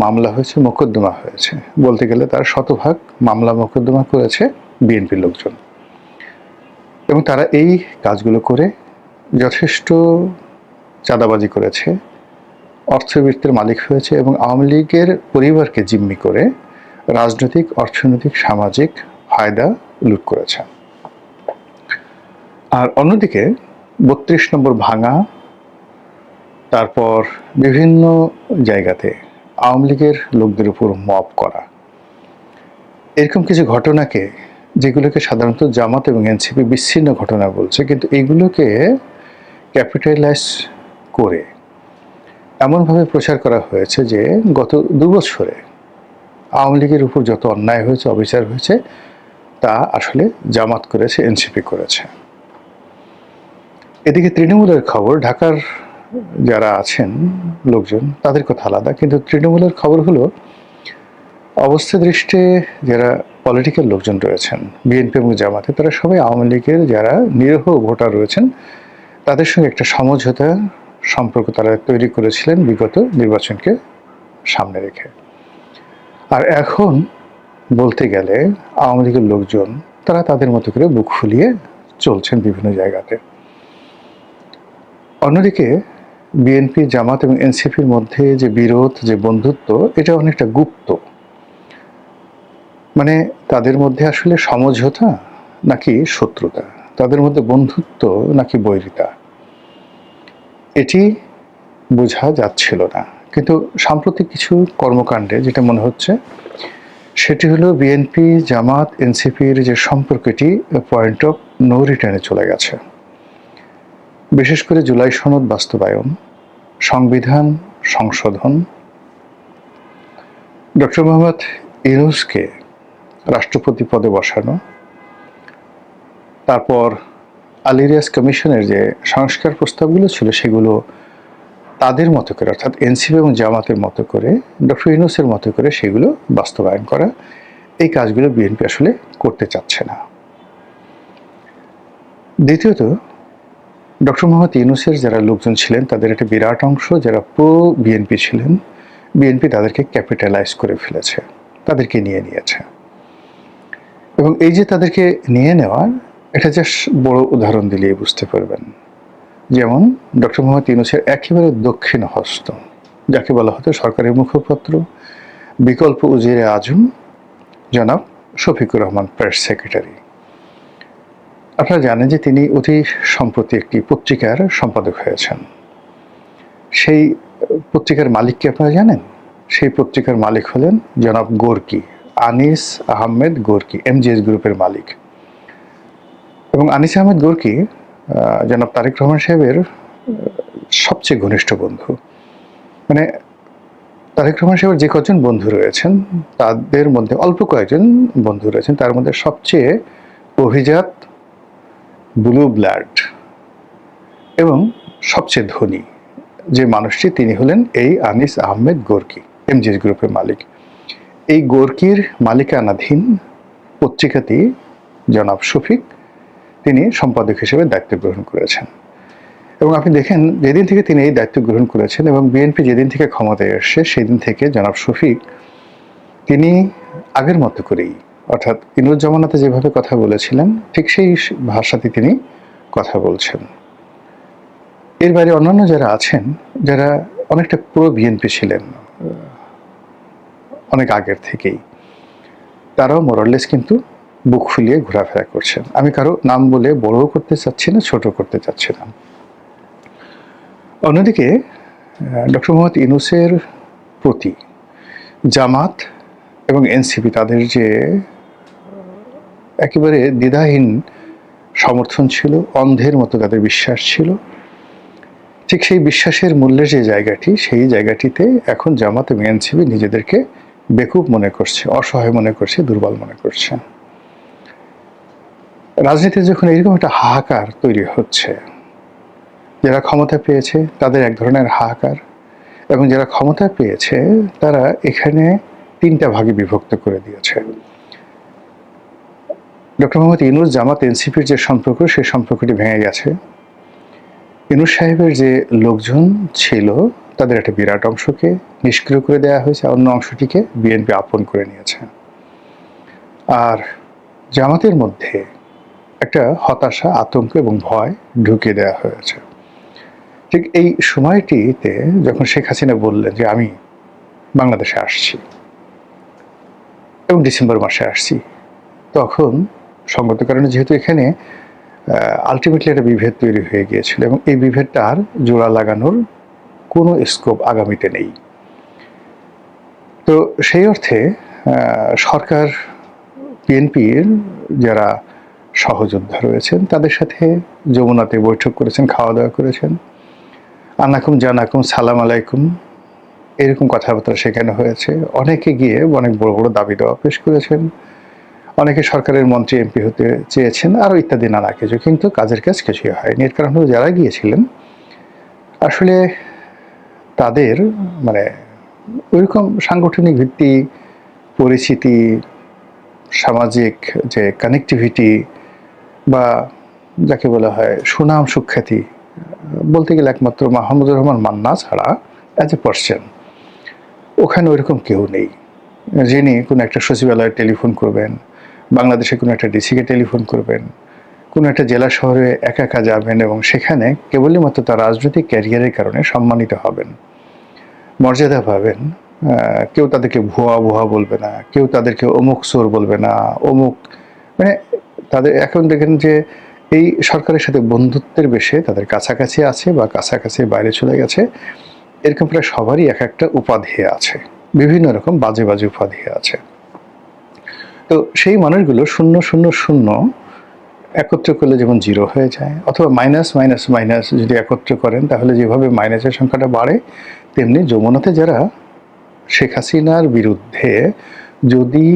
মামলা হয়েছে, মোকদ্দমা হয়েছে। বলতে গেলে তার শতভাগ মামলা মোকদ্দমা করেছে বিএনপির লোকজন, এবং তারা এই কাজগুলো করে যথেষ্ট চাঁদাবাজি করেছে, অর্থবৃত্তের মালিক হয়েছে এবং আওয়ামী লীগের পরিবারকে জিম্মি করে রাজনৈতিক, অর্থনৈতিক, সামাজিক ফায়দা লুট করেছে। আর অন্যদিকে ৩২ নম্বর ভাঙা, তারপর বিভিন্ন জায়গাতে আওয়ামী লীগের লোকদের উপর মব করা, এরকম কিছু ঘটনাকে, যেগুলোকে সাধারণত জামাত এবং এনসিপি বিচ্ছিন্ন ঘটনা বলছে, কিন্তু এইগুলোকে ক্যাপিটালাইজ করে এমনভাবে প্রচার করা হয়েছে যে গত ২ বছরে আওয়ামী লীগের উপর যত অন্যায় হয়েছে, অবিচার হয়েছে, তা আসলে জামাত করেছে, এনসিপি করেছে। এদিকে তৃণমূলের খবর, ঢাকার যারা আছেন লোকজন তাদের কথা আলাদা, কিন্তু তৃণমূলের খবর হলো অবস্থা দৃষ্টে যারা পলিটিক্যাল লোকজন রয়েছেন বিএনপি এবং জামাতে, তারা সবাই আওয়ামী লীগের যারা নিরীহ ভোটার রয়েছেন তাদের সঙ্গে একটা সমঝোতা সম্পর্ক তারা তৈরি করেছিলেন বিগত নির্বাচনকে সামনে রেখে। আর এখন বলতে গেলে আওয়ামী লীগের লোকজন তারা তাদের মতো করে বুক ফুলিয়ে চলছেন বিভিন্ন জায়গাতে। অন্যদিকে বিএনপি, জামাত এবং এনসিপির মধ্যে যে বিরোধ, যে বন্ধুত্ব, এটা অনেকটা গুপ্ত। মানে তাদের মধ্যে আসলে সমঝোতা নাকি শত্রুতা, তাদের মধ্যে বন্ধুত্ব নাকি বৈরিতা, এটি বোঝা যাচ্ছিল না। কিন্তু সাম্প্রতিক কিছু কর্মকাণ্ডে যেটা মনে হচ্ছে সেটি হলো বিএনপি, জামাত, এনসিপির যে সম্পর্কটি পয়েন্ট অফ নো রিটার্নে চলে গেছে। বিশেষ করে জুলাই সনদ বাস্তবায়ন, সংবিধান সংশোধন, ডক্টর মোহাম্মদ ইউনূসকে রাষ্ট্রপতি পদে বসানো, তারপর আলী রিয়াজ কমিশনের যে সংস্কার প্রস্তাবগুলো ছিল সেগুলো তাদের মতো করে, অর্থাৎ এনসিপি এবং জামাতের মতো করে, ডক্টর ইউনূসের মতো করে সেগুলো বাস্তবায়ন করা, এই কাজগুলো বিএনপি আসলে করতে চাচ্ছে না। দ্বিতীয়ত, ডক্টর মোহাম্মদ ইউনূসের যারা লোকজন ছিলেন তাদের একটা বিরাট অংশ যারা প্রো বিএনপি ছিলেন, বিএনপি তাদেরকে ক্যাপিটালাইজ করে ফেলেছে, তাদেরকে নিয়ে নিয়েছে। এবং এই যে তাদেরকে নিয়ে নেওয়ার এটা জাস্ট বড় উদাহরণ দিলেই বুঝতে পারবেন। যেমন ডক্টর মোহাম্মদ ইউনূসের একেবারে দক্ষিণ হস্ত, যাকে বলা হতো সরকারের মুখপাত্র, বিকল্প উজিরে আজম জনাব শফিকুর রহমান, প্রেস সেক্রেটারি। আপনারা জানেন যে তিনি অতি সম্প্রতি একটি পত্রিকার সম্পাদক হয়েছেন। সেই পত্রিকার মালিককে আপনারা জানেন? সেই পত্রিকার মালিক হলেন জনাব Gorky, Anis Ahmed Gorky, MGS গ্রুপের মালিক। এবং আনিস আহমেদ গোর্কি জনাব তারেক রহমান সাহেবের সবচেয়ে ঘনিষ্ঠ বন্ধু। মানে তারেক রহমান সাহেবের যে কজন বন্ধু রয়েছেন তাদের মধ্যে অল্প কয়েকজন বন্ধু রয়েছেন, তার মধ্যে সবচেয়ে অভিজাত, ব্লু ব্লাড এবং সবচেয়ে ধনী যে মানুষটি, তিনি হলেন এই আনিস আহমেদ গোর্কি, এমজিএস গ্রুপের মালিক। এই গোর্কির মালিকানাধীন পত্রিকাটি জনাব শফিক তিনি সম্পাদক হিসেবে দায়িত্ব গ্রহণ করেছেন। এবং আপনি দেখেন যেদিন থেকে তিনি এই দায়িত্ব গ্রহণ করেছেন এবং বিএনপি যেদিন থেকে ক্ষমতায় এসছে সেদিন থেকে জনাব শফিক তিনি আগের মতো করেই, অর্থাৎ ইনুস জামানাতে যেভাবে কথা বলেছিলেন ঠিক সেই ভাষাতে তিনি কথা বলছেন। এর বাইরে অন্যান্য যারা আছেন, যারা অনেকটা প্রো বিএনপি ছিলেন অনেক আগের থেকেই, তারাও মোরাললেস কিন্তু বুক ফুলিয়ে ঘোরাফেরা করছেন। আমি কারো নাম বলে বড়ও করতে চাচ্ছি না, ছোট করতে চাচ্ছি না। অন্যদিকে ডক্টর মোহাম্মদ ইউনূসের প্রতি জামাত এবং এনসিপি তাদের যে একেবারে দ্বিধাহীন সমর্থন ছিল, অন্ধের মতো তাদের বিশ্বাস ছিল, ঠিক সেই বিশ্বাসের মূল্যের যে জায়গাটি, সেই জায়গাটিতে এখন জামাত এবং এনসিপি নিজেদেরকে বেকুব মনে করছে, অসহায় মনে করছে, দুর্বল মনে করছে। রাজনীতিতে যখন এরকম একটা হাহাকার তৈরি হচ্ছে, যারা ক্ষমতা পেয়েছে তাদের এক ধরনের হাহাকার, এবং যারা ক্ষমতা পেয়েছে তারা এখানে 3টা ভাগে বিভক্ত করে দিয়েছে। ডক্টর মোহাম্মদ ইউনূস, জামাত, এনসিপির যে সম্পর্ক, সেই সম্পর্কটি ভেঙে গেছে। ইউনূস সাহেবের যে লোকজন ছিল তাদের একটা বিরাট অংশকে নিষ্ক্রিয় করে দেওয়া হয়েছে, অন্য অংশটিকে বিএনপি আপন করে নিয়েছে। আর জামাতের মধ্যে একটা হতাশা, আতঙ্ক এবং ভয় ঢুকিয়ে দেওয়া হয়েছে। ঠিক এই সময়টিতে যখন শেখ হাসিনা বললেন যে আমি বাংলাদেশে আসছি এবং ডিসেম্বর মাসে আসছি, তখন সঙ্গত কারণে যেহেতু এখানে আলটিমেটলি একটা বিভেদ তৈরি হয়ে গিয়েছিল এবং এই বিভেদটা আর জোড়া লাগানোর কোনো স্কোপ আগামীতে নেই। তো সেই অর্থে সরকার, বিএনপির যারা সহযোদ্ধা রয়েছেন তাদের সাথে যমুনাতে বৈঠক করেছেন, খাওয়া দাওয়া করেছেন, আনাকুম জানাকুম সালাম আলাইকুম এরকম কথাবার্তা সেখানে হয়েছে। অনেকে গিয়ে অনেক বড় বড় দাবি দেওয়া পেশ করেছেন, অনেকে সরকারের মন্ত্রী এমপি হতে চেয়েছেন, আরও ইত্যাদি নানা কিছু, কিন্তু কাজের কাজ কিছুই হয়নি। এর কারণ হলো যারা গিয়েছিলেন আসলে তাদের মানে ওইরকম সাংগঠনিক ভিত্তি, পরিচিতি, সামাজিক যে কানেক্টিভিটি বা যাকে বলা হয় সুনাম সুখ্যাতি, বলতে গেলে একমাত্র মাহমুদুর রহমান মান্না ছাড়া অ্যাজ এ পার্সন ওখানে ওইরকম কেউ নেই যিনি কোনো একটা সচিবালয়ে টেলিফোন করবেন, বাংলাদেশে কোনো একটা ডিসিকে টেলিফোন করবেন, কোনো একটা জেলা শহরে একা একা যাবেন এবং সেখানে কেবলই মাত্র তার রাজনৈতিক ক্যারিয়ারের কারণে সম্মানিত হবেন, মর্যাদা পাবেন। কেউ তাদেরকে ভুয়া ভুয়া বলবে না, কেউ তাদেরকে অমুক চোর বলবে না, অমুক মানে তাদের এখন দেখেন যে এই সরকারের সাথে বন্ধুত্বের বেশে তাদের কাছাকাছি আছে বা কাছাকাছি বাইরে চলে গেছে, এরকম প্রায় সবারই এক একটা উপাধি আছে, বিভিন্ন রকম বাজে বাজে উপাধি আছে। তো সেই মানুষগুলো 000 একত্র করলে যেমন জিরো হয়ে যায়, অথবা মাইনাস মাইনাস মাইনাস যদি একত্র করেন তাহলে যেভাবে মাইনাসের সংখ্যাটা বাড়ে, তেমনি যমুনাতে যারা শেখ হাসিনার বিরুদ্ধে যদি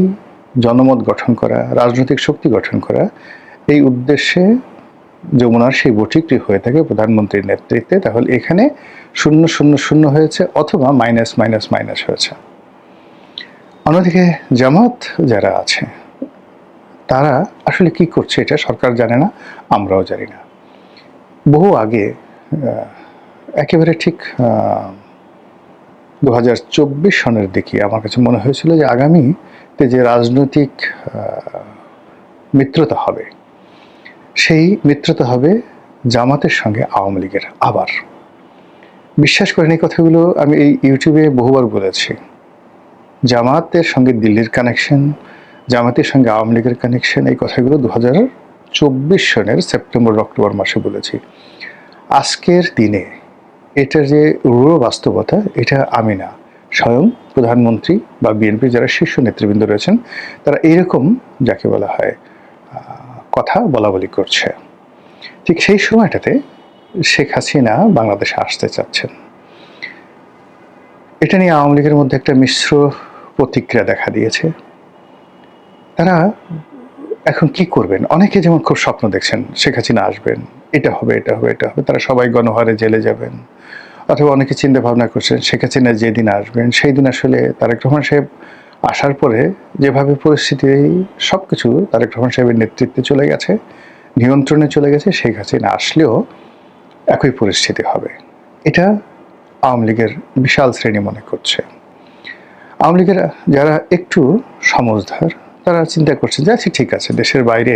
জনমত গঠন করা, রাজনৈতিক শক্তি গঠন করা, এই উদ্দেশ্যে যমুনার সেই বৈঠকটি হয়ে থাকে প্রধানমন্ত্রীর নেতৃত্বে, তাহলে এখানে 000 হয়েছে অথবা মাইনাস মাইনাস মাইনাস হয়েছে। অন্যদিকে জামাত যারা আছে তারা আসলে কি করছে এটা সরকার জানে না, আমরাও জানি না। বহু আগে একেবারে ঠিক 2024 সনের দিকে আমার কাছে মনে হয়েছিল যে আগামীতে যে রাজনৈতিক মিত্রতা হবে, সেই মিত্রতা হবে জামাতের সঙ্গে আওয়ামী লীগের। আবার বিশ্বাস করেন এই কথাগুলো আমি এই ইউটিউবে বহুবার বলেছি। জামাতের সঙ্গে দিল্লির কানেকশন, জামাতের সঙ্গে আওয়ামী লীগের কানেকশন, এই কথাগুলো 2024 সনের সেপ্টেম্বর অক্টোবর মাসে বলেছি। আজকের দিনে এটার যে রূঢ় বাস্তবতা, এটা আমি না, স্বয়ং প্রধানমন্ত্রী বা বিএনপি যারা শীর্ষ নেতৃবৃন্দ রয়েছেন তারা এইরকম যাকে বলা হয় কথা বলাবলি করছে। ঠিক সেই সময়টাতে শেখ হাসিনা বাংলাদেশে আসতে চাচ্ছেন। এটা নিয়ে আওয়ামী লীগের মধ্যে একটা মিশ্র প্রতিক্রিয়া দেখা দিয়েছে। তারা এখন কি করবেন, অনেকে যেমন খুব স্বপ্ন দেখছেন শেখ হাসিনা আসবেন, এটা হবে এটা হবে এটা হবে, তারা সবাই গণহারে জেলে যাবেন। অথবা অনেকে চিন্তা ভাবনা করছেন শেখ হাসিনা যেদিন আসবেন সেই দিন আসলে তারেক রহমান সাহেব আসার পরে যেভাবে পরিস্থিতি সব কিছু তারেক রহমান সাহেবের নেতৃত্বে চলে গেছে, নিয়ন্ত্রণে চলে গেছে, শেখ হাসিনা আসলেও একই পরিস্থিতি হবে। এটা আওয়ামী লীগের বিশাল শ্রেণী মনে করছে। আওয়ামী লীগের যারা একটু সমঝদার তারা চিন্তা করছে যে আচ্ছা ঠিক আছে, দেশের বাইরে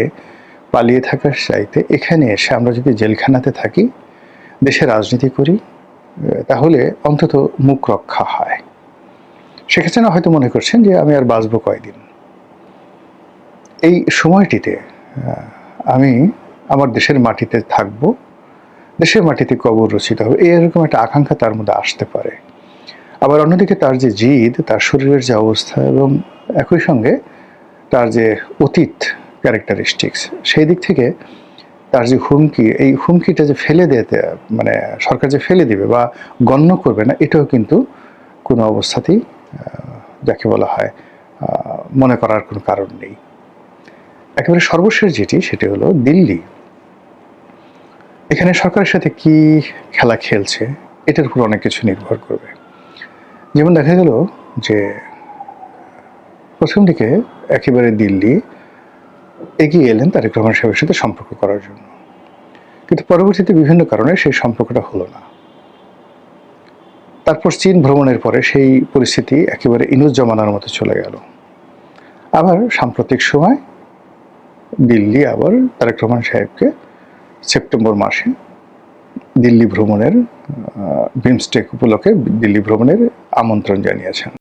পালিয়ে থাকার চাইতে এখানে এসে আমরা যদি জেলখানাতে থাকি, দেশে রাজনীতি করি, তাহলে অন্তত মুখ রক্ষা হয়। শেখ হাসিনা হয়তো মনে করছেন যে আমি আর বাঁচব কয়দিন, এই সময়টিতে আমি আমার দেশের মাটিতে থাকব, দেশের মাটিতে কবর রচিত হবে, এরকম একটা আকাঙ্ক্ষা তার মধ্যে আসতে পারে। আবার অন্যদিকে তার যে জিদ, তার শরীরের যে অবস্থা এবং একই সঙ্গে তার যে অতীত ক্যারেক্টারিস্টিক্স, সেই দিক থেকে তার যে হুমকি, এই হুমকিটা যে ফেলে দিতে মানে সরকার যে ফেলে দিবে বা গণ্য করবে না, এটাও কিন্তু কোনো অবস্থাতেই যাকে বলা হয় মনে করার কোনো কারণ নেই। একেবারে সর্বশেষ যেটি সেটি হলো দিল্লি। এখানে সরকারের সাথে কি খেলা খেলছে এটার উপর অনেক কিছু নির্ভর করবে। যেমন দেখা গেল যে প্রথম দিকে একেবারে দিল্লি এগিয়ে এলেন তারেক রহমান সাহেবের সাথে সম্পর্ক করার জন্য, কিন্তু পরবর্তীতে বিভিন্ন কারণে সেই সম্পর্কটা হলো না। তারপর চীন ভ্রমণের পরে সেই পরিস্থিতি একেবারে ইনুস জমানার মতো চলে গেল। আবার সাম্প্রতিক সময় দিল্লি আবার তারেক রহমান সাহেবকে সেপ্টেম্বর মাসে দিল্লি ভ্রমণের বিমস্টেক উপলক্ষে দিল্লি ভ্রমণের আমন্ত্রণ জানিয়েছেন।